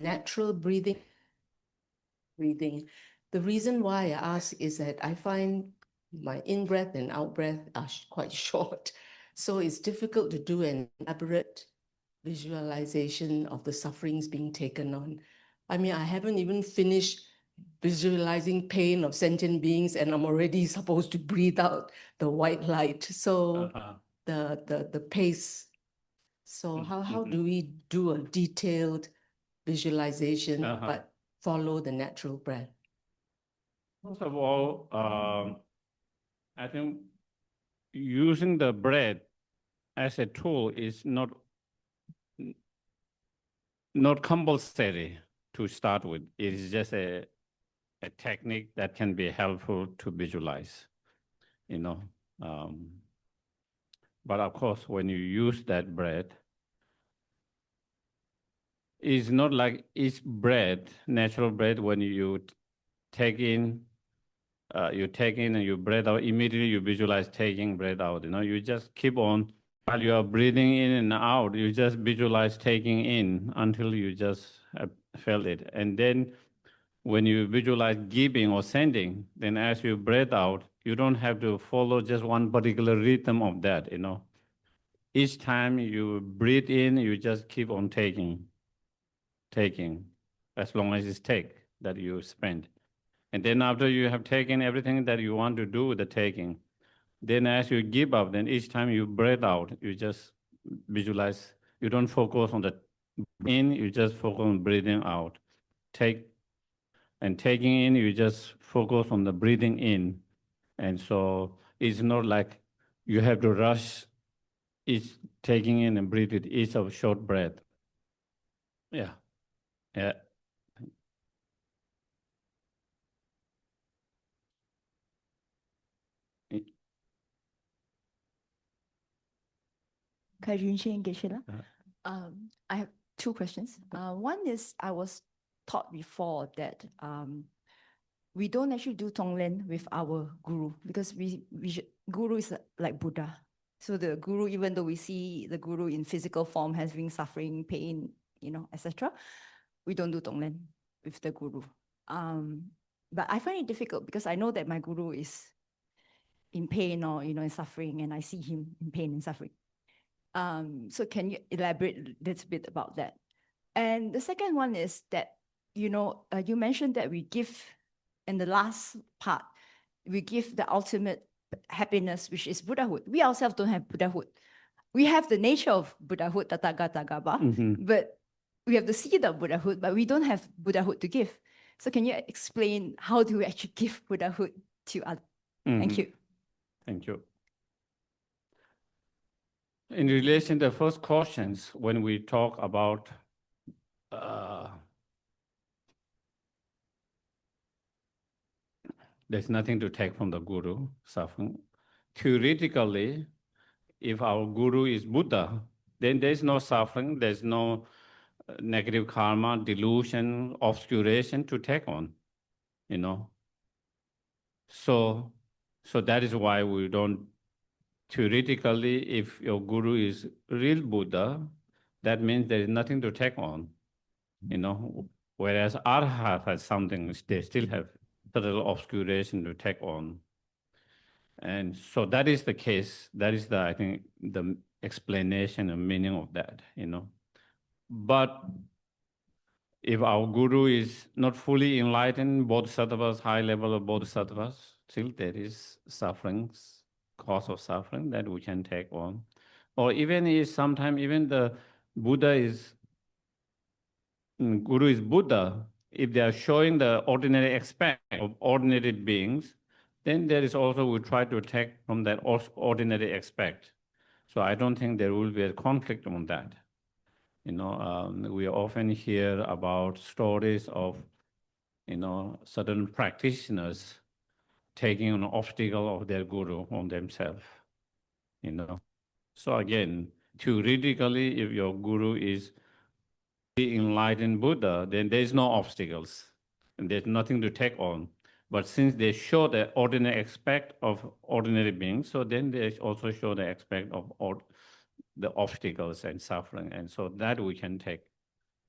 natural breathing. The reason why I ask is that I find my in-breath and out-breath are quite short. So it's difficult to do an elaborate visualization of the sufferings being taken on. I mean, I haven't even finished visualizing pain of sentient beings, and I'm already supposed to breathe out the white light. So the pace. So how do we do a detailed visualization, but follow the natural breath? First of all, I think using the breath as a tool is not compulsory to start with. It is just a technique that can be helpful to visualize, you know. But of course, when you use that breath, it's not like each breath, natural breath, when you take in, and you breathe out, immediately you visualize taking breath out. You just keep on, while you are breathing in and out, you just visualize taking in until you just felt it. And then when you visualize giving or sending, then as you breathe out, you don't have to follow just one particular rhythm of that. Each time you breathe in, you just keep on taking, as long as it's take that you spend. And then after you have taken everything that you want to do with the taking, then as you give up, then each time you breathe out, you just visualize, you don't focus on the in, you just focus on breathing out. Taking in, you just focus on the breathing in. And so it's not like you have to rush each taking in and breathe with each of short breath. Yeah. Yeah. I have two questions. One is I was taught before that we don't actually do Tonglen with our guru because guru is like Buddha. So the guru, even though we see the guru in physical form having suffering, pain, etc., we don't do Tonglen with the guru. But I find it difficult because I know that my guru is in pain or in suffering, and I see him in pain and suffering. So can you elaborate a little bit about that? And the second one is that, you mentioned that we give, in the last part, we give the ultimate happiness, which is Buddhahood. We ourselves don't have Buddhahood. We have the nature of Buddhahood, Tathagata, but we have the seed of Buddhahood, but we don't have Buddhahood to give. So can you explain how do we actually give Buddhahood to others? Thank you. Thank you. In relation to the first questions, when we talk about there's nothing to take from the guru, suffering. Theoretically, if our guru is Buddha, then there's no suffering, there's no negative karma, delusion, obscuration to take on, So that is why we don't, theoretically, if your guru is real Buddha, that means there is nothing to take on, whereas Arhat has something, they still have total obscuration to take on. And so that is the case. That is I think, the explanation and meaning of that, But if our guru is not fully enlightened, bodhisattvas, high level of bodhisattvas, still there is sufferings, cause of suffering that we can take on. Or even is sometimes even the guru is Buddha, if they are showing the ordinary aspect of ordinary beings, then there is also, we try to take from that ordinary aspect. So I don't think there will be a conflict on that. We often hear about stories of, certain practitioners taking an obstacle of their guru on themselves, So again, theoretically, if your guru is the enlightened Buddha, then there's no obstacles and there's nothing to take on. But since they show the ordinary aspect of ordinary beings, so then they also show the aspect of the obstacles and suffering. And so that we can take.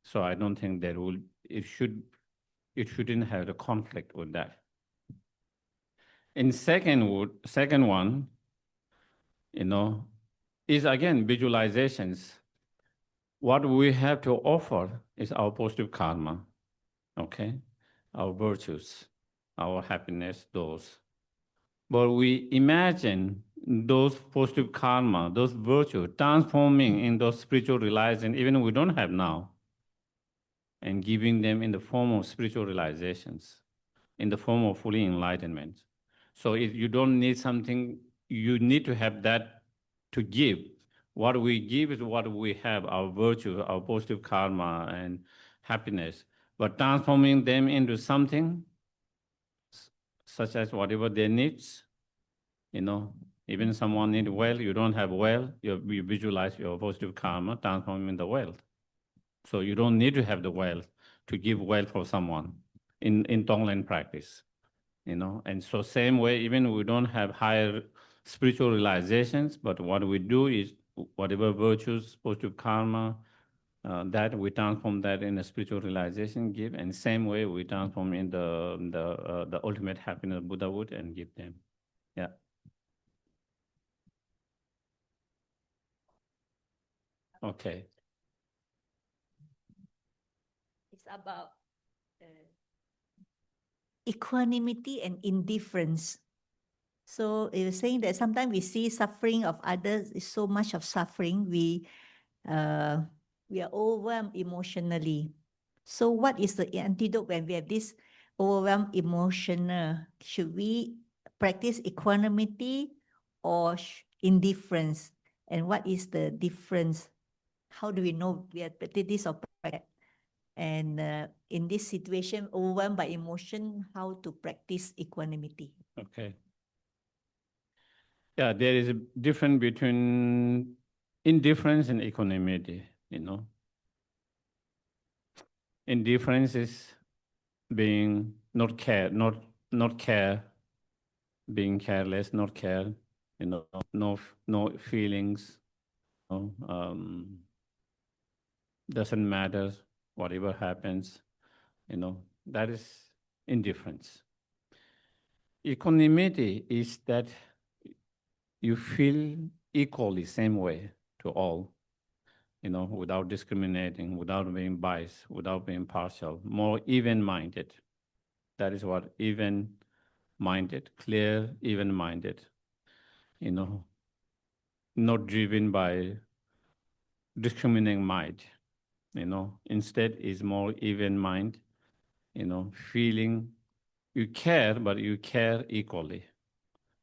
So I don't think that it shouldn't have a conflict with that. In second one, is again visualizations. What we have to offer is our positive karma, okay? Our virtues, our happiness, those. But we imagine those positive karma, those virtues, transforming in those spiritual realizations, even we don't have now, and giving them in the form of spiritual realizations, in the form of fully enlightenment. So if you don't need something, you need to have that to give. What we give is what we have, our virtue, our positive karma and happiness. But transforming them into something such as whatever their needs, even someone needs wealth, you don't have wealth, you visualize your positive karma transforming the wealth. So you don't need to have the wealth to give wealth for someone in Tonglen practice, And so same way, even we don't have higher spiritual realizations, but what we do is whatever virtues, positive karma, that we transform that in a spiritual realization, give, and same way we transform in the ultimate happiness Buddhahood and give them. Yeah. Okay. It's about equanimity and indifference. So you're saying that sometimes we see suffering of others is so much of suffering, we are overwhelmed emotionally. So what is the antidote when we have this overwhelmed emotional? Should we practice equanimity or indifference? And what is the difference? How do we know we are practicing this or practice? And in this situation, overwhelmed by emotion, how to practice equanimity? Okay. Yeah, there is a difference between indifference and equanimity, Indifference is being not care, not care, being careless, not care, no feelings, doesn't matter whatever happens, that is indifference. Equanimity is that you feel equally same way to all, without discriminating, without being biased, without being partial, more even-minded. That is what even-minded, clear, even-minded, not driven by discriminating mind, instead is more even mind, feeling you care, but you care equally.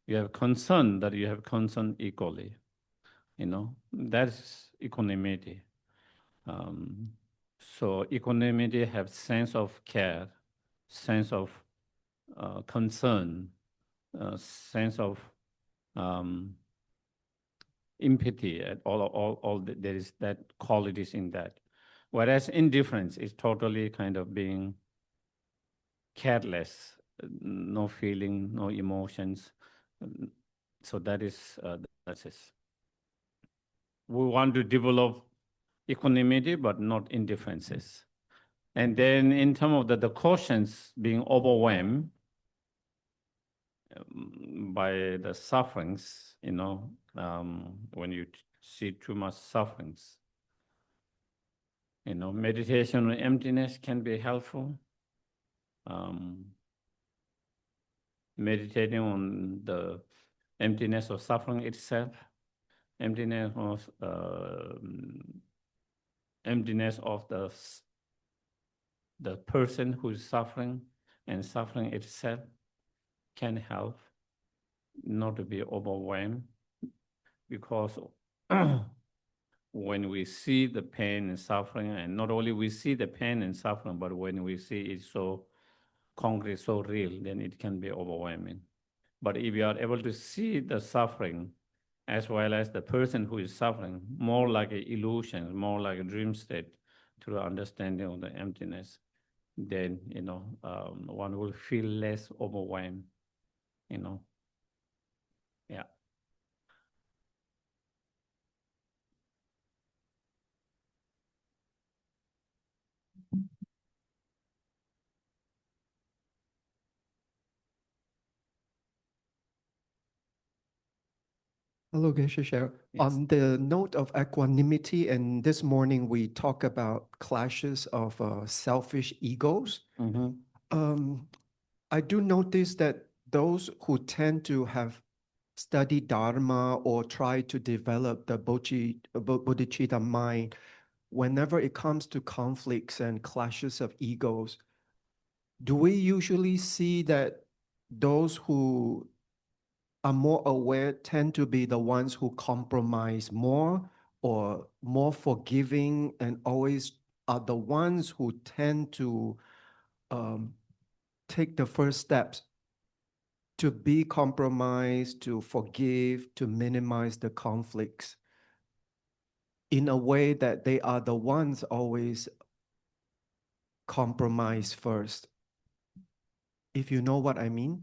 You have concern that you have concern equally, that's equanimity. So equanimity have sense of care, sense of concern, sense of empathy, and there is that qualities in that. Whereas indifference is totally kind of being careless, no feeling, no emotions. So that's it. We want to develop equanimity, but not indifferences. And then in terms of the cautions being overwhelmed by the sufferings, when you see too much sufferings, meditation on emptiness can be helpful. Meditating on the emptiness of suffering itself, emptiness of the person who is suffering, and suffering itself can help not to be overwhelmed, because when we see the pain and suffering, and not only we see the pain and suffering, but when we see it so concrete, so real, then it can be overwhelming. But if you are able to see the suffering as well as the person who is suffering, more like an illusion, more like a dream state, through the understanding of the emptiness, then one will feel less overwhelmed. Yeah. Hello, Geshe Sherab. Yes. On the note of equanimity, and this morning we talk about clashes of selfish egos. I do notice that those who tend to have studied Dharma or try to develop the Bodhicitta mind, whenever it comes to conflicts and clashes of egos, do we usually see that those who are more aware tend to be the ones who compromise more or more forgiving and always are the ones who tend to take the first steps to be compromised, to forgive, to minimize the conflicts in a way that they are the ones always compromise first. If you know what I mean?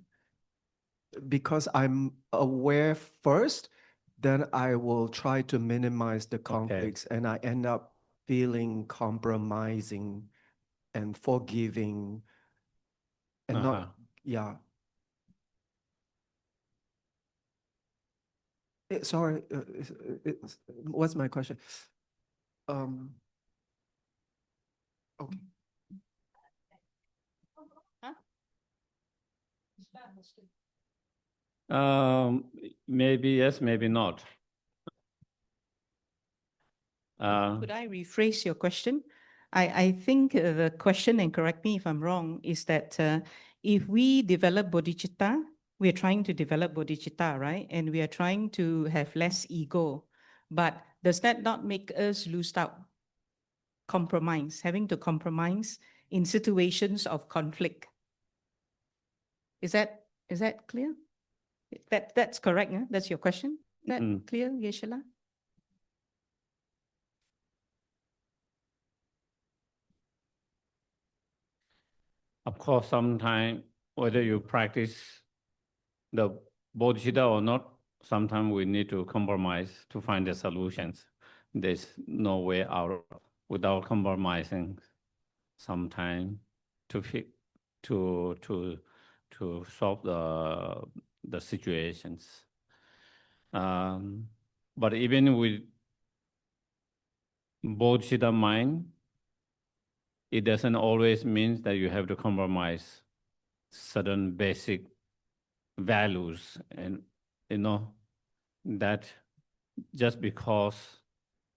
Because I'm aware first, then I will try to minimize the conflicts and I end up feeling compromising and forgiving and not, yeah. Sorry, what's my question? Okay. Maybe yes, maybe not. Could I rephrase your question? I think the question, and correct me if I'm wrong, is that if we develop bodhicitta, we're trying to develop bodhicitta, right? And we are trying to have less ego. But does that not make us lose out? Compromise, having to compromise in situations of conflict. Is that clear? That's correct, yeah? That's your question? That clear, Geshe-la? Of course, sometimes whether you practice the bodhicitta or not, sometimes we need to compromise to find the solutions. There's no way out without compromising. Sometimes to solve the situations. But even with bodhicitta mind, it doesn't always mean that you have to compromise certain basic values. And you know, that just because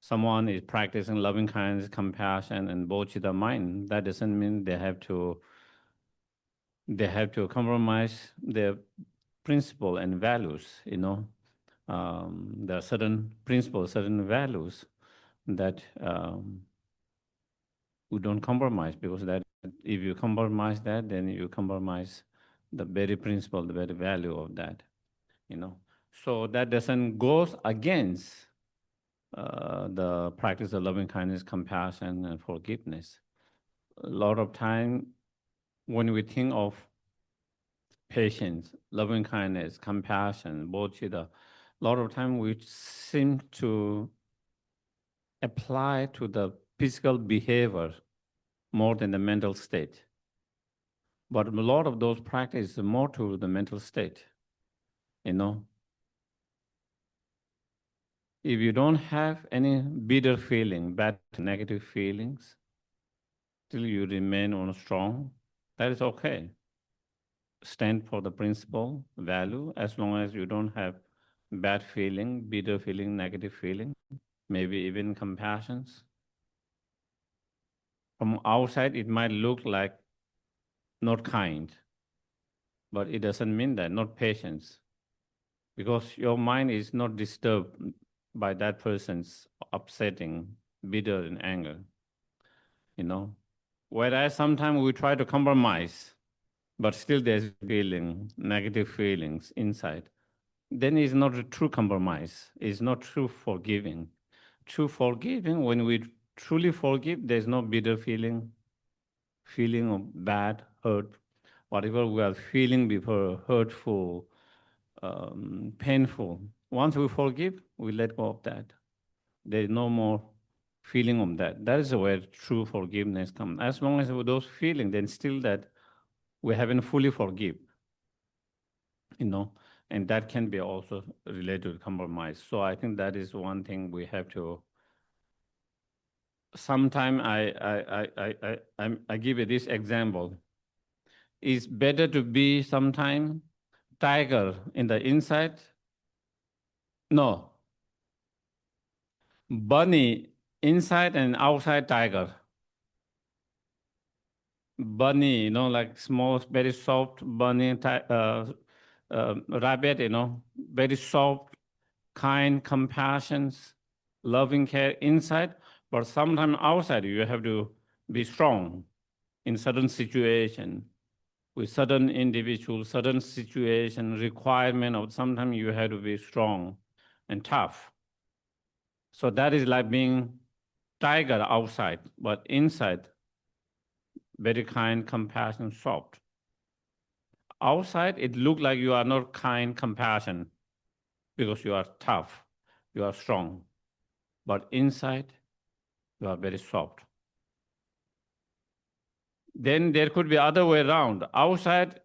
someone is practicing loving kindness, compassion, and bodhicitta mind, that doesn't mean they have to compromise their principle and values, you know. There are certain principles, certain values that we don't compromise, because that if you compromise that, then you compromise the very principle, the very value of that, you know. So that doesn't go against the practice of loving kindness, compassion, and forgiveness. A lot of time when we think of patience, loving kindness, compassion, bodhicitta, a lot of time we seem to apply to the physical behavior more than the mental state. But a lot of those practices are more to the mental state, you know. If you don't have any bitter feeling, bad negative feelings, still you remain on strong, that is okay. Stand for the principle, value, as long as you don't have bad feeling, bitter feeling, negative feeling, maybe even compassions. From outside, it might look like not kind, but it doesn't mean that, not patience, because your mind is not disturbed by that person's upsetting, bitter, and anger, you know. Whereas sometimes we try to compromise, but still there's feeling, negative feelings inside. Then it's not a true compromise. It's not true forgiving. True forgiving, when we truly forgive, there's no bitter feeling of bad, hurt, whatever we are feeling before, hurtful, painful. Once we forgive, we let go of that. There is no more feeling of that. That is where true forgiveness comes. As long as with those feelings, then still that we haven't fully forgive. You know, And that can be also related to compromise. So I think that is one thing we have to. Sometime I give you this example. It's better to be sometime tiger in the inside. No. Bunny inside and outside tiger. Bunny, you know, like small, very soft bunny, rabbit, you know, very soft, kind, compassion, loving care inside, but sometimes outside you have to be strong in certain situation, with certain individual, certain situation, requirement of sometimes you have to be strong and tough. So that is like being tiger outside, but inside, very kind, compassion, soft. Outside, it looks like you are not kind, compassion, because you are tough, you are strong. But inside, you are very soft. Then there could be other way around. Outside,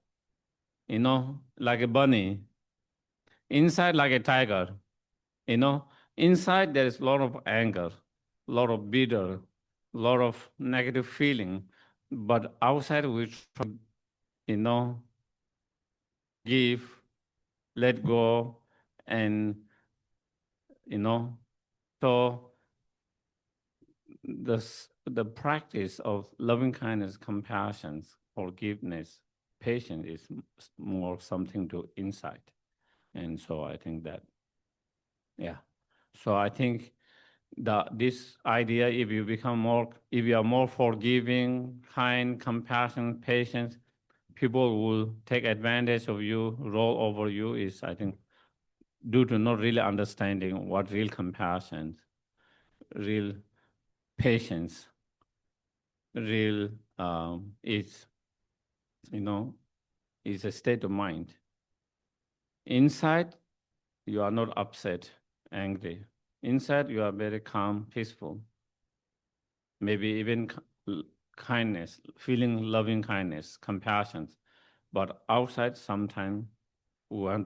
you know, like a bunny. Inside, like a tiger. You know, inside there is a lot of anger, a lot of bitter, a lot of negative feeling. But outside, we try, you know, give, let go, and, you know, so the practice of loving kindness, compassion, forgiveness, patience is more something to inside. And so I think that, yeah. So I think that this idea, if you are more forgiving, kind, compassionate, patient, people will take advantage of you, roll over you, is, I think, due to not really understanding what real compassion, real patience, real is, you know, is a state of mind. Inside, you are not upset, angry. Inside, you are very calm, peaceful. Maybe even kindness, feeling loving kindness, compassion. But outside, sometimes one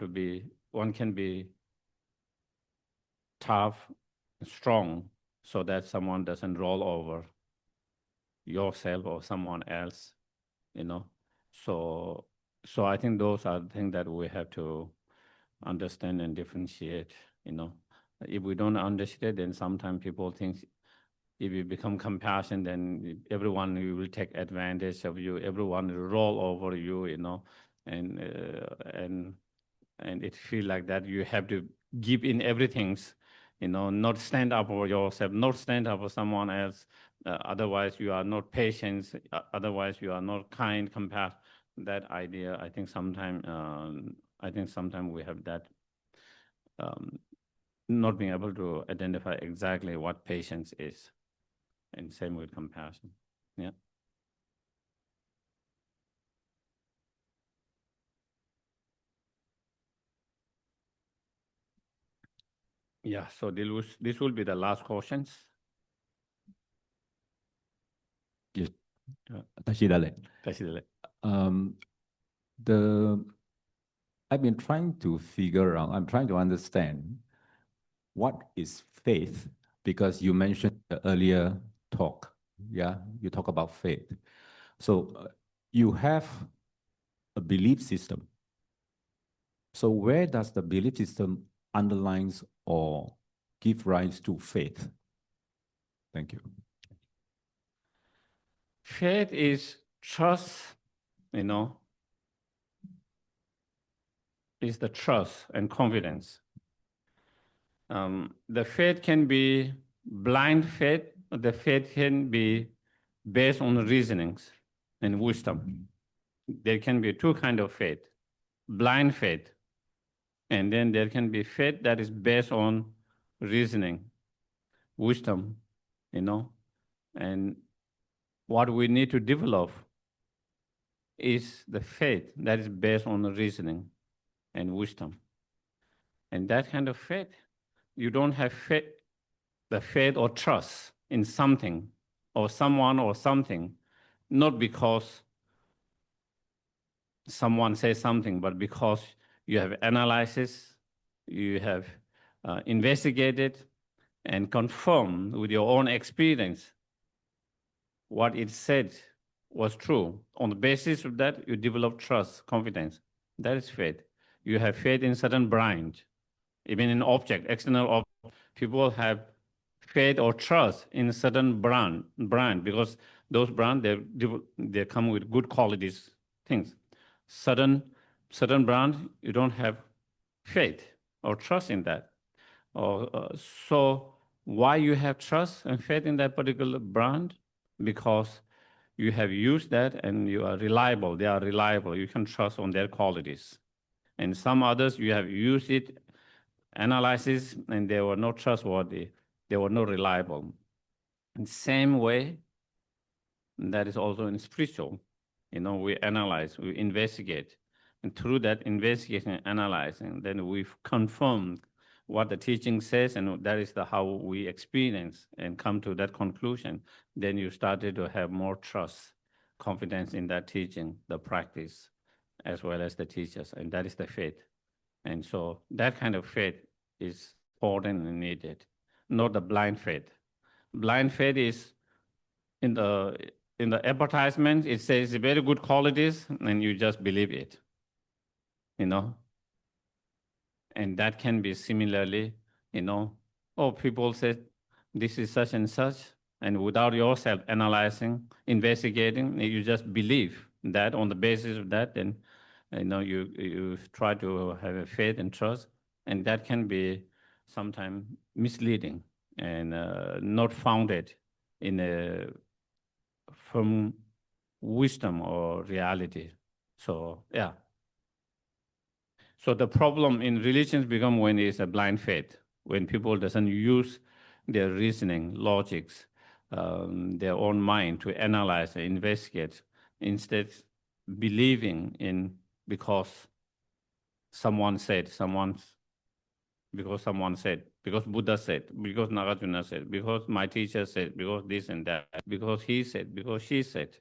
can be tough, strong, so that someone doesn't roll over yourself or someone else, you know. So I think those are the things that we have to understand and differentiate, you know. If we don't understand, then sometimes people think if you become compassionate, then everyone will take advantage of you, everyone will roll over you, you know, and it feel like that you have to give in everything, you know, not stand up for yourself, not stand up for someone else. Otherwise, you are not patient. Otherwise, you are not kind, compassionate. That idea, I think sometimes we have that not being able to identify exactly what patience is, and same with compassion. Yeah. Yeah. So this will be the last questions. Yes. Dalai. I've been trying to figure out, I'm trying to understand what is faith, because you mentioned the earlier talk, yeah, you talk about faith. So you have a belief system. So where does the belief system underlines or give rise to faith? Thank you. Faith is trust, you know, is the trust and confidence. The faith can be blind faith, the faith can be based on reasonings and wisdom. There can be two kinds of faith, blind faith, and then there can be faith that is based on reasoning, wisdom, you know, and what we need to develop is the faith that is based on reasoning and wisdom. And that kind of faith, you don't have faith, the faith or trust in something or someone or something, not because someone says something, but because You have analysis, you have investigated and confirmed with your own experience what it said was true. On the basis of that, you develop trust, confidence. That is faith. You have faith in certain brand, even in object, external object. People have faith or trust in certain brand because those brand they come with good qualities, things. Certain brand you don't have faith or trust in that. So why you have trust and faith in that particular brand? Because you have used that and you are reliable. They are reliable. You can trust on their qualities. And some others you have used it, analysis, and they were not trustworthy. They were not reliable. In the same way, that is also in spiritual. We analyze, we investigate. And through that investigation and analyzing, then we've confirmed what the teaching says, and that is how we experience and come to that conclusion. Then you started to have more trust, confidence in that teaching, the practice, as well as the teachers, and that is the faith. And so that kind of faith is important and needed, not the blind faith. Blind faith is in the advertisement, it says very good qualities, and you just believe it, And that can be similarly, people say this is such and such, and without yourself analyzing, investigating, you just believe that. On the basis of that, then you try to have a faith and trust, and that can be sometimes misleading and not founded in a firm wisdom or reality. So yeah. So the problem in religions become when it's a blind faith, when people doesn't use their reasoning, logics, their own mind to analyze and investigate, instead believing in because someone said, because Buddha said, because Nagarjuna said, because my teacher said, because this and that, because he said, because she said.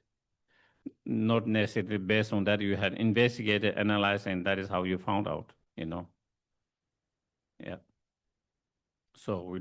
Not necessarily based on that you had investigated, analyzed, and that is how you found out, Yeah. So we